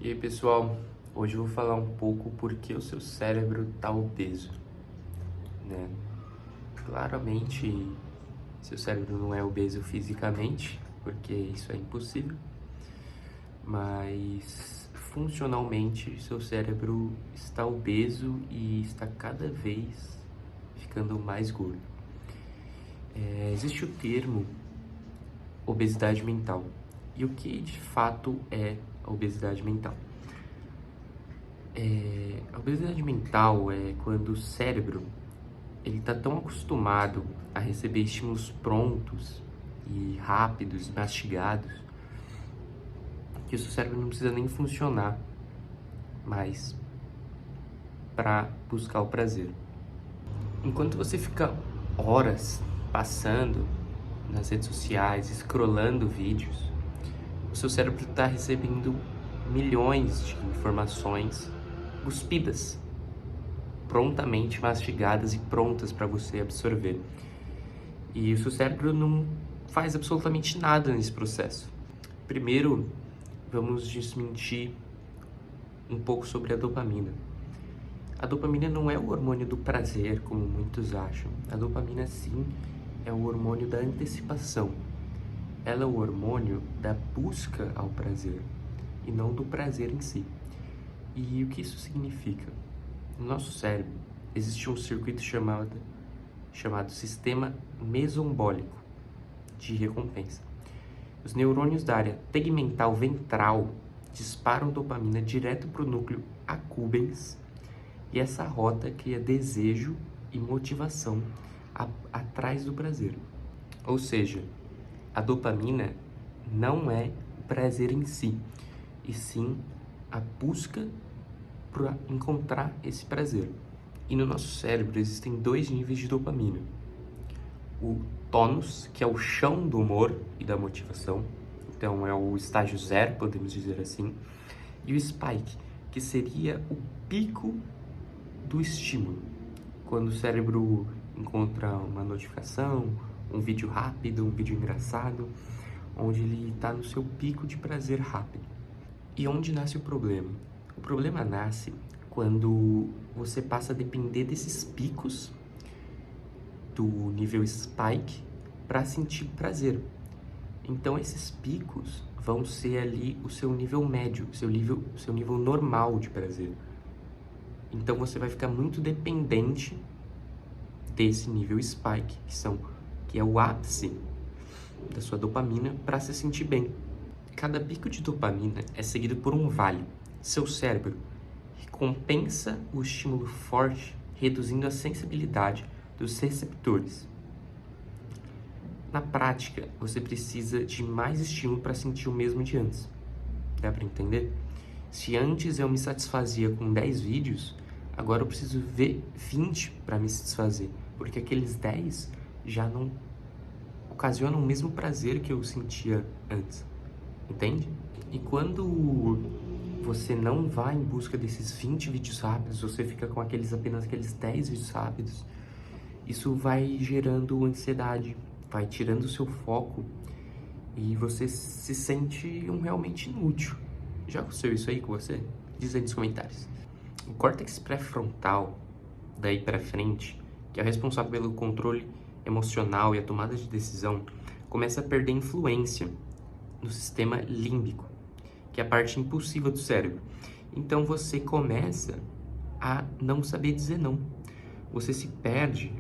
E aí, pessoal, hoje eu vou falar um pouco por que o seu cérebro tá obeso, né? Claramente, seu cérebro não é obeso fisicamente, porque isso é impossível, mas funcionalmente seu cérebro está obeso e está cada vez ficando mais gordo. Existe o termo obesidade mental. E o que de fato é a obesidade mental? A obesidade mental é quando o cérebro ele está tão acostumado a receber estímulos prontos e rápidos, mastigados, que o seu cérebro não precisa nem funcionar mais para buscar o prazer. Enquanto você fica horas passando nas redes sociais, scrollando vídeos, o seu cérebro está recebendo milhões de informações cuspidas, prontamente mastigadas e prontas para você absorver. E o seu cérebro não faz absolutamente nada nesse processo. Primeiro, vamos desmentir um pouco sobre a dopamina. A dopamina não é o hormônio do prazer, como muitos acham. A dopamina, sim, é o hormônio da antecipação. Ela é o hormônio da busca ao prazer e não do prazer em si. E o que isso significa? No nosso cérebro existe um circuito chamado sistema mesombólico de recompensa. Os neurônios da área tegmental ventral disparam dopamina direto para o núcleo accumbens e essa rota cria desejo e motivação atrás do prazer. Ou seja, a dopamina não é o prazer em si, e sim a busca para encontrar esse prazer. E no nosso cérebro existem dois níveis de dopamina. O tônus, que é o chão do humor e da motivação, então é o estágio zero, podemos dizer assim, e o spike, que seria o pico do estímulo, quando o cérebro encontra uma notificação, um vídeo rápido, um vídeo engraçado, onde ele está no seu pico de prazer rápido. E onde nasce o problema? O problema nasce quando você passa a depender desses picos do nível spike para sentir prazer. Então esses picos vão ser ali o seu nível médio, seu nível normal de prazer. Então você vai ficar muito dependente desse nível spike, que é o ápice da sua dopamina, para se sentir bem. Cada pico de dopamina é seguido por um vale. Seu cérebro recompensa o estímulo forte, reduzindo a sensibilidade dos receptores. Na prática, você precisa de mais estímulo para sentir o mesmo de antes. Dá para entender? Se antes eu me satisfazia com 10 vídeos, agora eu preciso ver 20 para me satisfazer, porque aqueles 10 já não ocasionam o mesmo prazer que eu sentia antes. Entende? E quando você não vai em busca desses 20 vídeos rápidos, você fica com apenas aqueles 10 vídeos rápidos, isso vai gerando ansiedade, vai tirando o seu foco e você se sente realmente inútil. Já aconteceu isso aí com você? Diz aí nos comentários. O córtex pré-frontal, daí pra frente, que é o responsável pelo controle emocional e a tomada de decisão, começa a perder influência no sistema límbico, que é a parte impulsiva do cérebro. Então você começa a não saber dizer não. Você perde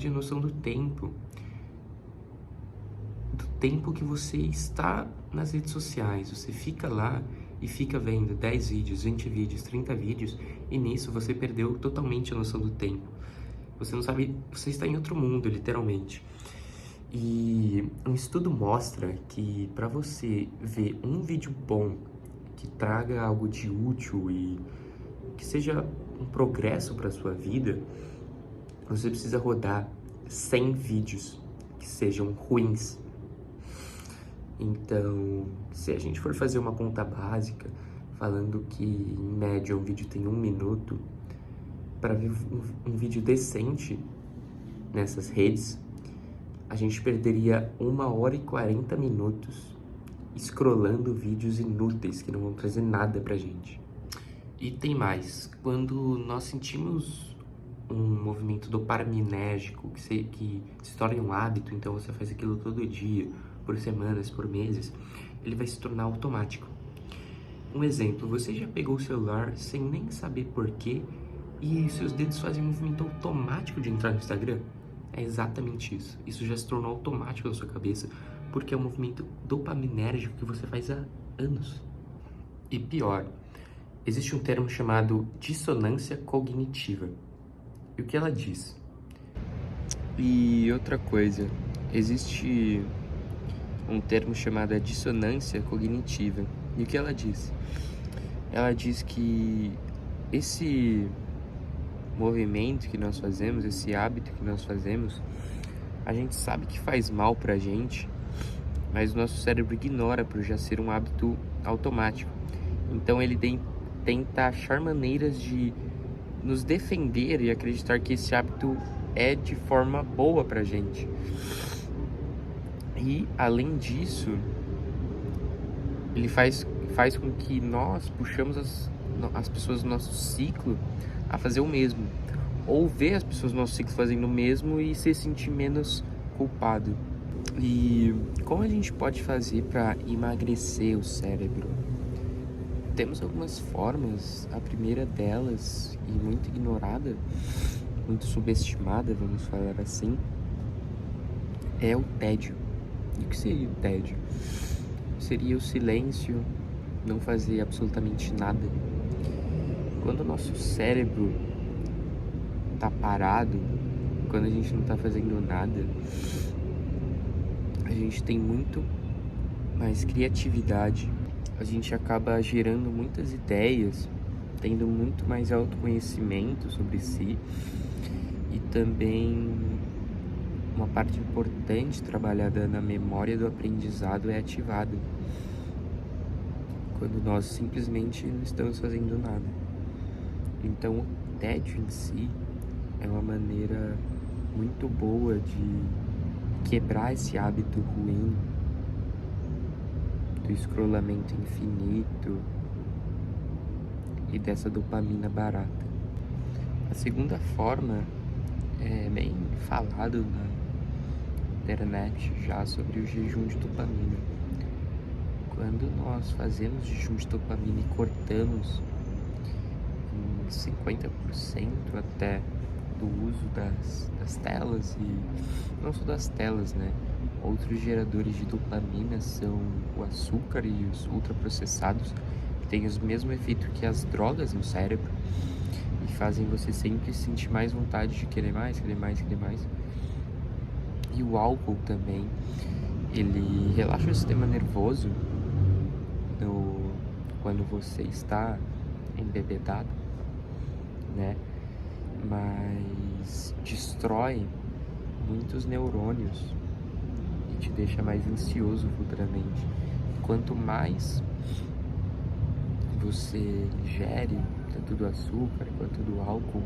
a noção do tempo que você está nas redes sociais. Você fica lá e fica vendo 10 vídeos, 20 vídeos, 30 vídeos, e nisso você perdeu totalmente a noção do tempo. Você não sabe, você está em outro mundo, literalmente. E um estudo mostra que para você ver um vídeo bom que traga algo de útil e que seja um progresso para sua vida, você precisa rodar 100 vídeos que sejam ruins. Então, se a gente for fazer uma conta básica, falando que em média um vídeo tem 1 minuto, para ver um vídeo decente nessas redes, a gente perderia 1 hora e 40 minutos scrollando vídeos inúteis que não vão trazer nada pra gente. E tem mais, quando nós sentimos um movimento dopaminérgico que se torna um hábito, então você faz aquilo todo dia, por semanas, por meses, ele vai se tornar automático. Um exemplo, você já pegou o celular sem nem saber porquê e seus dedos fazem um movimento automático de entrar no Instagram? É exatamente isso. Isso já se tornou automático na sua cabeça porque é um movimento dopaminérgico que você faz há anos. E pior, existe um termo chamado dissonância cognitiva. E o que ela diz? E outra coisa, existe um termo chamado dissonância cognitiva. E o que ela diz? Ela diz que esse movimento que nós fazemos, esse hábito que nós fazemos, a gente sabe que faz mal pra gente, mas o nosso cérebro ignora por já ser um hábito automático. Então ele tenta achar maneiras de nos defender e acreditar que esse hábito é de forma boa pra gente. E além disso, ele faz com que nós puxamos as pessoas do nosso ciclo a fazer o mesmo, ou ver as pessoas do nosso ciclo fazendo o mesmo e se sentir menos culpado. E como a gente pode fazer para emagrecer o cérebro? Temos algumas formas. A primeira delas, e muito ignorada, muito subestimada, vamos falar assim, é o tédio. E o que seria o tédio? Seria o silêncio, não fazer absolutamente nada. Quando o nosso cérebro tá parado, quando a gente não tá fazendo nada, a gente tem muito mais criatividade, a gente acaba gerando muitas ideias, tendo muito mais autoconhecimento sobre si, e também uma parte importante trabalhada na memória do aprendizado é ativada quando nós simplesmente não estamos fazendo nada. Então o tédio em si é uma maneira muito boa de quebrar esse hábito ruim do scrollamento infinito e dessa dopamina barata. A segunda forma é bem falado na internet já sobre o jejum de dopamina. Quando nós fazemos jejum de dopamina e cortamos em 50% até do uso das telas, e não só das telas, né? Outros geradores de dopamina são o açúcar e os ultraprocessados, que têm o mesmo efeito que as drogas no cérebro e fazem você sempre sentir mais vontade de querer mais, querer mais, querer mais. E o álcool também, ele relaxa o sistema nervoso quando você está embebedado, né? Mas destrói muitos neurônios e te deixa mais ansioso futuramente. Quanto mais você ingere tanto do açúcar quanto do álcool,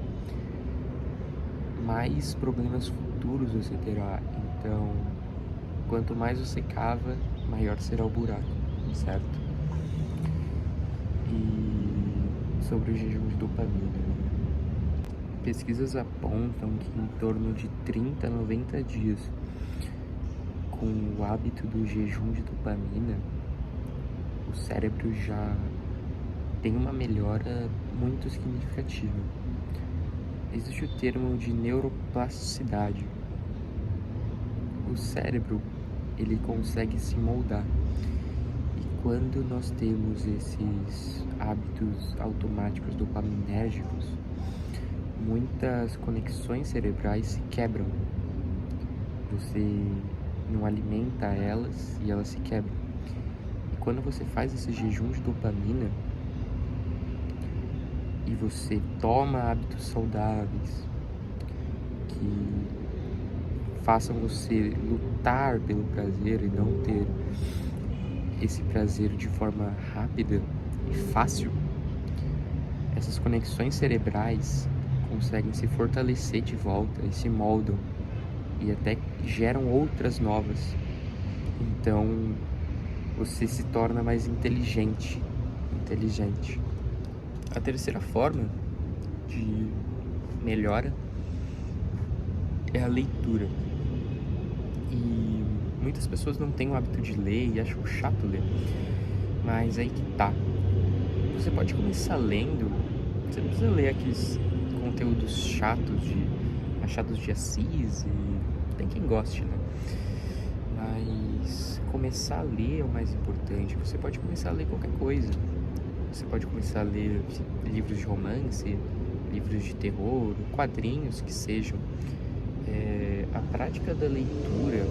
mais problemas futuros você terá. Então, quanto mais você cava, maior será o buraco, certo? E sobre o jejum de dopamina, pesquisas apontam que em torno de 30 a 90 dias com o hábito do jejum de dopamina, o cérebro já tem uma melhora muito significativa. Existe o termo de neuroplasticidade. O cérebro, ele consegue se moldar. E quando nós temos esses hábitos automáticos dopaminérgicos, muitas conexões cerebrais se quebram. Você não alimenta elas e elas se quebram. E quando você faz esse jejum de dopamina e você toma hábitos saudáveis que façam você lutar pelo prazer e não ter esse prazer de forma rápida e fácil, essas conexões cerebrais conseguem se fortalecer de volta e se moldam e até geram outras novas. Então, você se torna mais inteligente. A terceira forma de melhora é a leitura. E muitas pessoas não têm o hábito de ler e acham chato ler. Mas aí que tá. Você pode começar lendo. Você não precisa ler aqueles conteúdos chatos de Machado de Assis, e tem quem goste, né? Mas começar a ler é o mais importante. Você pode começar a ler qualquer coisa. Você pode começar a ler livros de romance, livros de terror, quadrinhos que sejam. A prática da leitura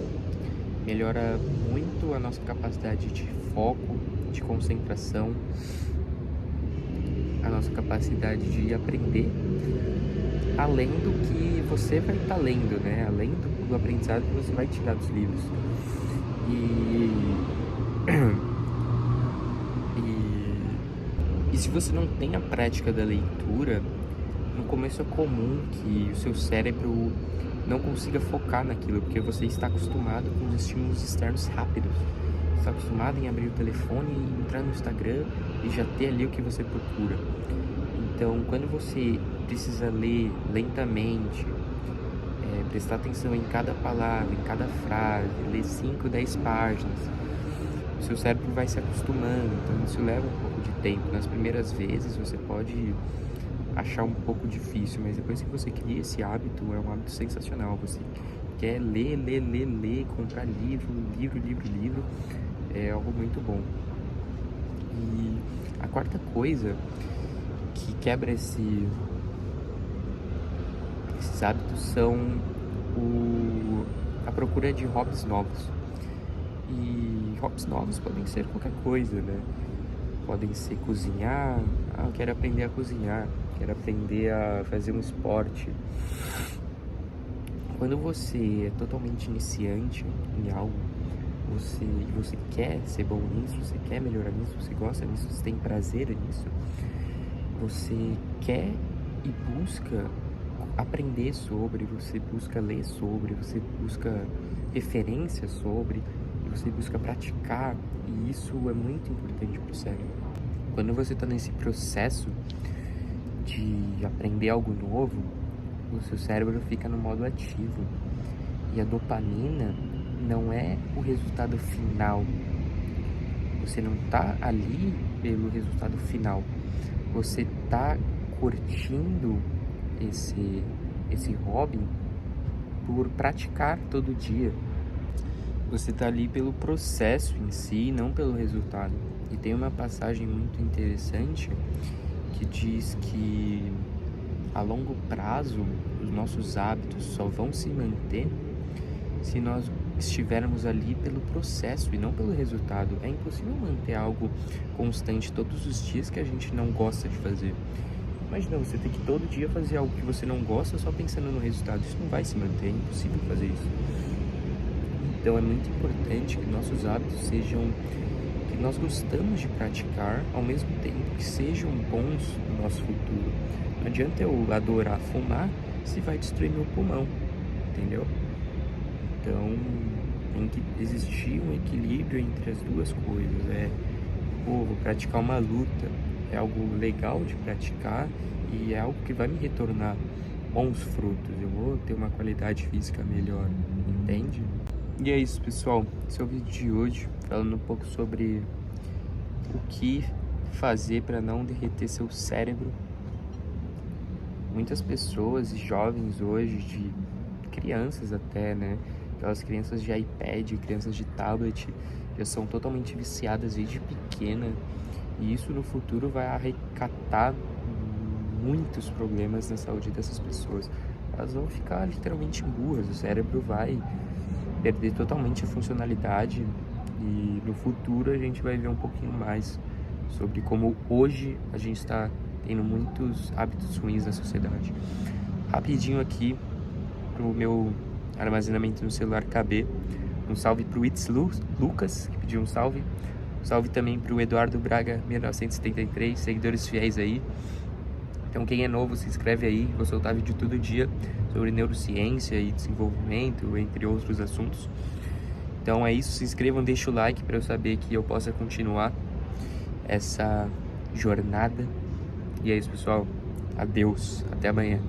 melhora muito a nossa capacidade de foco, de concentração, a nossa capacidade de aprender, além do que você vai estar lendo, né? Além do aprendizado que você vai tirar dos livros. E se você não tem a prática da leitura, no começo é comum que o seu cérebro não consiga focar naquilo, porque você está acostumado com os estímulos externos rápidos. Você está acostumado em abrir o telefone, entrar no Instagram e já ter ali o que você procura. Então, quando você precisa ler lentamente, prestar atenção em cada palavra, em cada frase, ler 5, 10 páginas, o seu cérebro vai se acostumando, então isso leva um pouco de tempo. Nas primeiras vezes você pode achar um pouco difícil, mas depois que você cria esse hábito, é um hábito sensacional. Você quer ler, comprar livro, é algo muito bom. E a quarta coisa que quebra esses hábitos são a procura de hobbies novos. E hobbies novos podem ser qualquer coisa, né? Podem ser cozinhar. Eu quero aprender a cozinhar, quero aprender a fazer um esporte. Quando você é totalmente iniciante em algo, você quer ser bom nisso, você quer melhorar nisso, você gosta nisso, você tem prazer nisso, você quer e busca aprender sobre, você busca ler sobre, você busca referências sobre, e você busca praticar, e isso é muito importante para o cérebro. Quando você está nesse processo de aprender algo novo, o seu cérebro fica no modo ativo, e a dopamina não é o resultado final. Você não está ali pelo resultado final, você está curtindo esse hobby por praticar todo dia. Você está ali pelo processo em si, não pelo resultado. E tem uma passagem muito interessante que diz que a longo prazo os nossos hábitos só vão se manter se nós estivermos ali pelo processo e não pelo resultado. É impossível manter algo constante todos os dias que a gente não gosta de fazer. Imagina, você ter que todo dia fazer algo que você não gosta só pensando no resultado. Isso não vai se manter, é impossível fazer isso. Então é muito importante que nossos hábitos sejam que nós gostamos de praticar, ao mesmo tempo que sejam bons no nosso futuro. Não adianta eu adorar fumar se vai destruir meu pulmão, entendeu? Então tem que existir um equilíbrio entre as duas coisas. Vou praticar uma luta, é algo legal de praticar e é algo que vai me retornar bons frutos. Eu vou ter uma qualidade física melhor, entende? E é isso, pessoal. Esse é o vídeo de hoje, falando um pouco sobre o que fazer para não derreter seu cérebro. Muitas pessoas e jovens hoje, de crianças até, né? Aquelas crianças de iPad, crianças de tablet, já são totalmente viciadas desde pequena. E isso no futuro vai acarretar muitos problemas na saúde dessas pessoas. Elas vão ficar literalmente burras, o cérebro vai perder totalmente a funcionalidade. E no futuro a gente vai ver um pouquinho mais sobre como hoje a gente está tendo muitos hábitos ruins na sociedade. Rapidinho aqui pro meu armazenamento no celular caber. Um salve pro It's Lucas, que pediu um salve. Salve também pro Eduardo Braga 1973, seguidores fiéis aí. Então quem é novo, se inscreve aí, vou soltar vídeo todo dia sobre neurociência e desenvolvimento, entre outros assuntos. Então é isso, se inscrevam, deixa o like para eu saber que eu possa continuar essa jornada. E é isso, pessoal. Adeus, até amanhã.